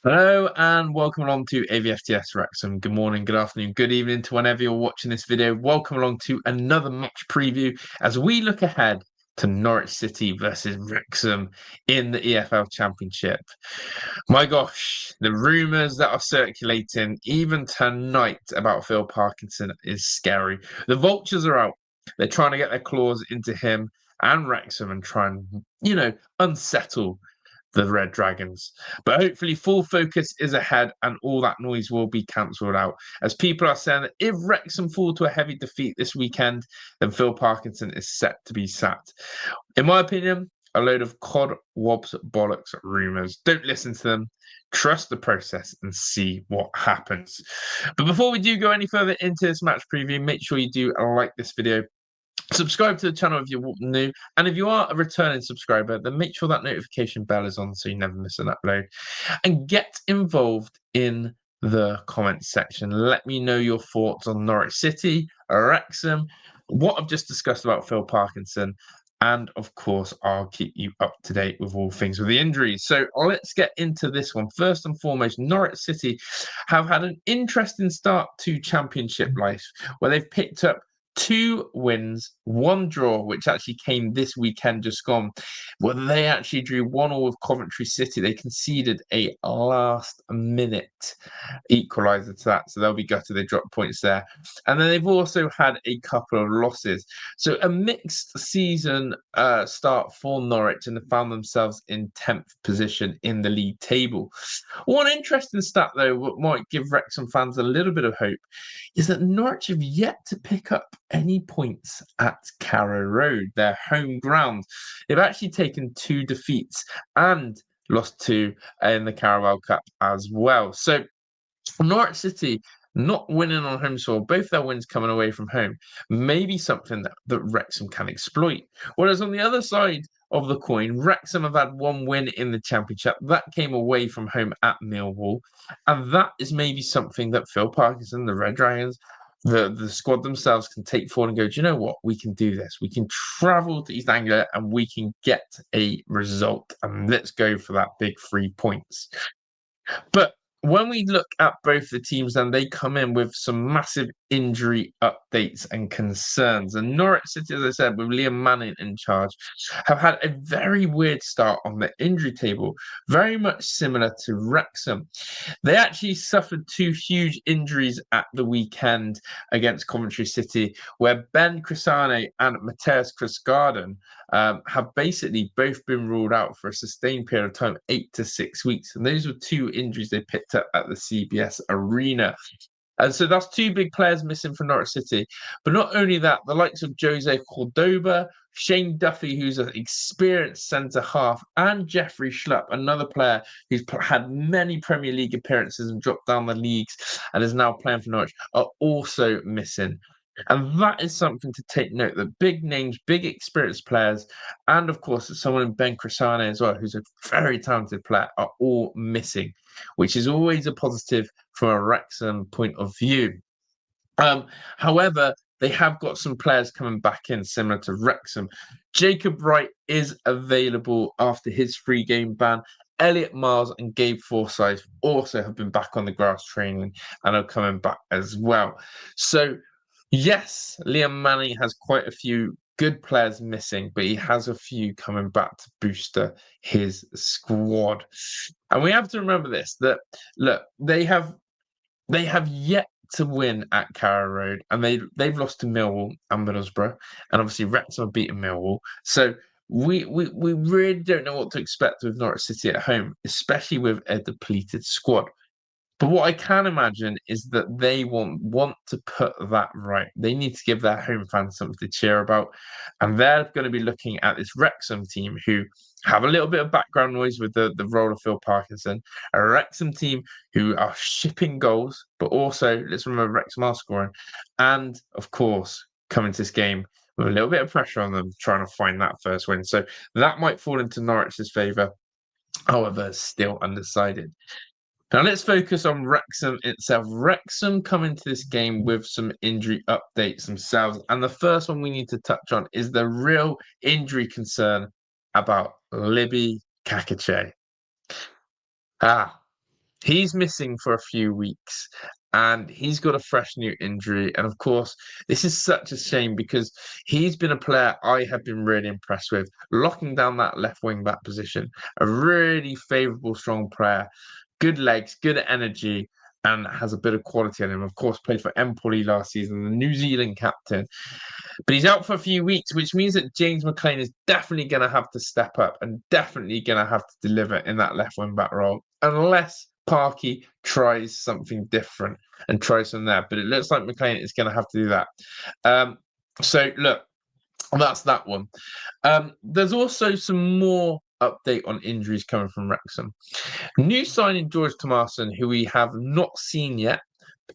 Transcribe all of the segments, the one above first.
Hello and welcome along to AVFTS Wrexham. Good morning, good afternoon, good evening to whenever you're watching this video. Welcome along to another match preview as we look ahead to Norwich City versus Wrexham in the EFL Championship. My gosh, the rumours that are circulating even tonight about Phil Parkinson is scary. The vultures are out. They're trying to get their claws into him and Wrexham and try and, unsettle the Red Dragons. But hopefully, full focus is ahead and all that noise will be cancelled out. As people are saying that if Wrexham fall to a heavy defeat this weekend, then Phil Parkinson is set to be sacked. In my opinion, a load of cod, wobs, bollocks rumours. Don't listen to them. Trust the process and see what happens. But before we do go any further into this match preview, make sure you do like this video. Subscribe to the channel if you're new, and if you are a returning subscriber, then make sure that notification bell is on so you never miss an upload. And get involved in the comments section. Let me know your thoughts on Norwich City, Wrexham, what I've just discussed about Phil Parkinson, and of course, I'll keep you up to date with all things with the injuries. So let's get into this one. First and foremost, Norwich City have had an interesting start to Championship life where they've picked up 2 wins, 1 draw, which actually came this weekend just gone. Well, they actually drew 1-1 with Coventry City. They conceded a last-minute equaliser to that, so they'll be gutted. They dropped points there. And then they've also had a couple of losses. So a mixed season start for Norwich, and they found themselves in 10th position in the league table. One interesting stat, though, what might give Wrexham fans a little bit of hope, is that Norwich have yet to pick up any points at Carrow Road, their home ground. They've actually taken 2 defeats and lost 2 in the Carabao Cup as well. So Norwich City not winning on home soil, both their wins coming away from home, may be something that Wrexham can exploit. Whereas on the other side of the coin, Wrexham have had 1 win in the Championship. That came away from home at Millwall. And that is maybe something that Phil Parkinson, the Red Dragons, the squad themselves can take forward and go, do you know what? We can do this. We can travel to East Anglia and we can get a result. And let's go for that big 3 points. But when we look at both the teams, then they come in with some massive injury updates and concerns. And Norwich City, as I said, with Liam Manning in charge, have had a very weird start on the injury table, very much similar to Wrexham. They actually suffered 2 huge injuries at the weekend against Coventry City, where Ben Crisane and Mateus Chrisgarden have basically both been ruled out for a sustained period of time, 8 to 6 weeks. And those were 2 injuries they picked up at the CBS Arena. And so that's 2 big players missing from Norwich City. But not only that, the likes of Jose Cordoba, Shane Duffy, who's an experienced centre half, and Jeffrey Schlupp, another player who's had many Premier League appearances and dropped down the leagues and is now playing for Norwich, are also missing. And that is something to take note that big names, big experienced players, and of course, someone in Ben Crisane as well, who's a very talented player, are all missing, which is always a positive from a Wrexham point of view. However, they have got some players coming back in similar to Wrexham. Jacob Wright is available after his 3-game ban. Elliot Miles and Gabe Forsyth also have been back on the grass training and are coming back as well. So yes, Liam Manning has quite a few good players missing, but he has a few coming back to booster his squad. And we have to remember this, that look, they have yet to win at Carrow Road, and they've lost to Millwall and Middlesbrough, and obviously Wrexham have beaten Millwall. So we really don't know what to expect with Norwich City at home, especially with a depleted squad. But what I can imagine is that they want to put that right. They need to give their home fans something to cheer about. And they're going to be looking at this Wrexham team who have a little bit of background noise with the role of Phil Parkinson. A Wrexham team who are shipping goals, but also, let's remember, Wrexham are scoring. And, of course, coming to this game with a little bit of pressure on them, trying to find that first win. So that might fall into Norwich's favour. However, still undecided. Now let's focus on Wrexham itself. Wrexham come into this game with some injury updates themselves. And the first one we need to touch on is the real injury concern about Libby Kakache. He's missing for a few weeks and he's got a fresh new injury. And of course, this is such a shame because he's been a player I have been really impressed with, locking down that left wing back position. A really favourable, strong player, good legs, good energy, and has a bit of quality on him. Of course, played for Empoli last season, the New Zealand captain. But he's out for a few weeks, which means that James McLean is definitely going to have to step up and definitely going to have to deliver in that left wing back role, unless Parky tries something different and tries from there. But it looks like McLean is going to have to do that. So look, that's that one. There's also some more update on injuries coming from Wrexham. New signing George Tomasin, who we have not seen yet,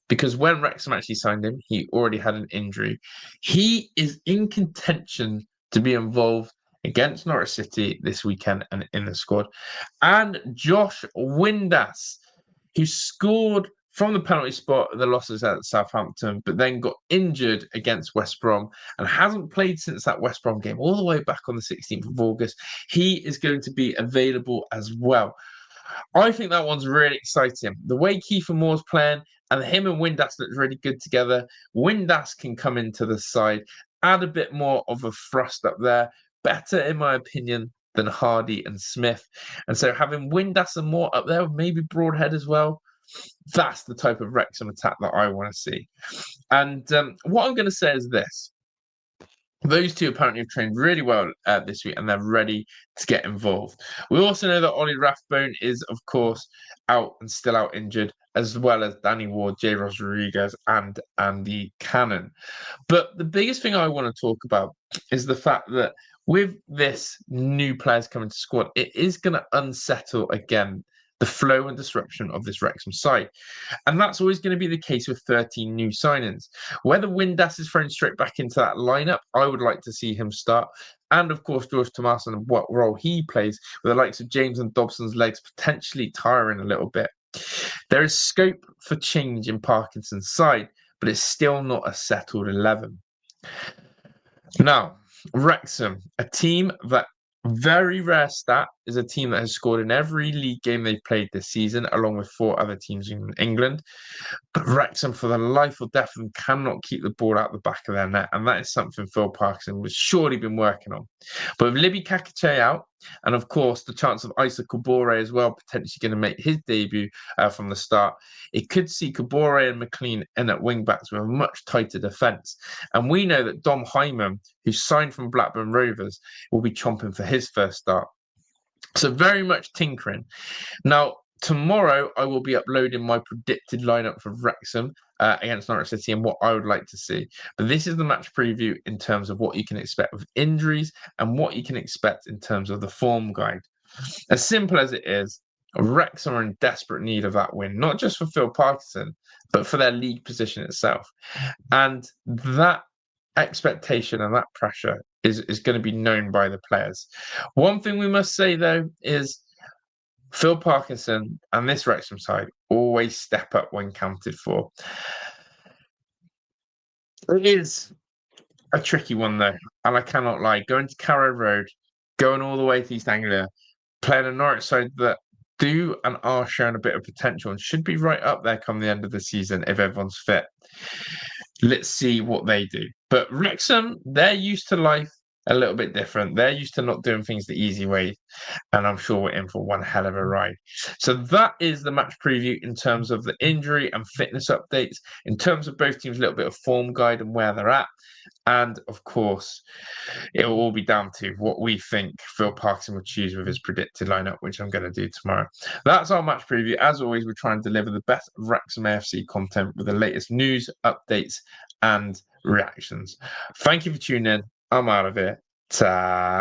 because when Wrexham actually signed him, he already had an injury. He is in contention to be involved against Norwich City this weekend and in the squad. And Josh Windass, who scored from the penalty spot at the losses at Southampton, but then got injured against West Brom and hasn't played since that West Brom game, all the way back on the 16th of August. He is going to be available as well. I think that one's really exciting. The way Kiefer Moore's playing and him and Windass look really good together. Windass can come into the side, add a bit more of a thrust up there. Better, in my opinion, than Hardy and Smith. And so having Windass and Moore up there, maybe Broadhead as well, that's the type of Wrexham attack that I want to see. And what I'm going to say is this. Those two apparently have trained really well this week and they're ready to get involved. We also know that Ollie Rathbone is, of course, out and still out injured, as well as Danny Ward, Jay Rodriguez, and Andy Cannon. But the biggest thing I want to talk about is the fact that with this new players coming to squad, it is going to unsettle again the flow and disruption of this Wrexham side. And that's always going to be the case with 13 new signings. Whether Windass is thrown straight back into that lineup, I would like to see him start. And of course, George Tomasin and what role he plays, with the likes of James and Dobson's legs potentially tiring a little bit. There is scope for change in Parkinson's side, but it's still not a settled 11. Now, Wrexham, a team that very rare stat is a team that has scored in every league game they've played this season, along with 4 other teams in England. But Wrexham, for the life or death of them, cannot keep the ball out the back of their net. And that is something Phil Parkinson has surely been working on. But with Libby Kakache out, and of course, the chance of Isa Kabore as well, potentially going to make his debut from the start, it could see Kabore and McLean in at wing-backs with a much tighter defence. And we know that Dom Hyman, who signed from Blackburn Rovers, will be chomping for his first start. So very much tinkering. Now, tomorrow, I will be uploading my predicted lineup for Wrexham against Norwich City and what I would like to see. But this is the match preview in terms of what you can expect with injuries and what you can expect in terms of the form guide. As simple as it is, Wrexham are in desperate need of that win, not just for Phil Parkinson, but for their league position itself. And that expectation and that pressure is going to be known by the players. One thing we must say, though, is Phil Parkinson and this Wrexham side always step up when counted for. It is a tricky one, though, and I cannot lie. Going to Carrow Road, going all the way to East Anglia, playing a Norwich side that do and are showing a bit of potential and should be right up there come the end of the season if everyone's fit. Let's see what they do. But Wrexham, they're used to life a little bit different. They're used to not doing things the easy way. And I'm sure we're in for one hell of a ride. So that is the match preview in terms of the injury and fitness updates, in terms of both teams, a little bit of form guide and where they're at. And of course, it will all be down to what we think Phil Parkinson will choose with his predicted lineup, which I'm going to do tomorrow. That's our match preview. As always, we're trying to deliver the best Wrexham AFC content with the latest news, updates, and reactions. Thank you for tuning in. I'm out of here. Ta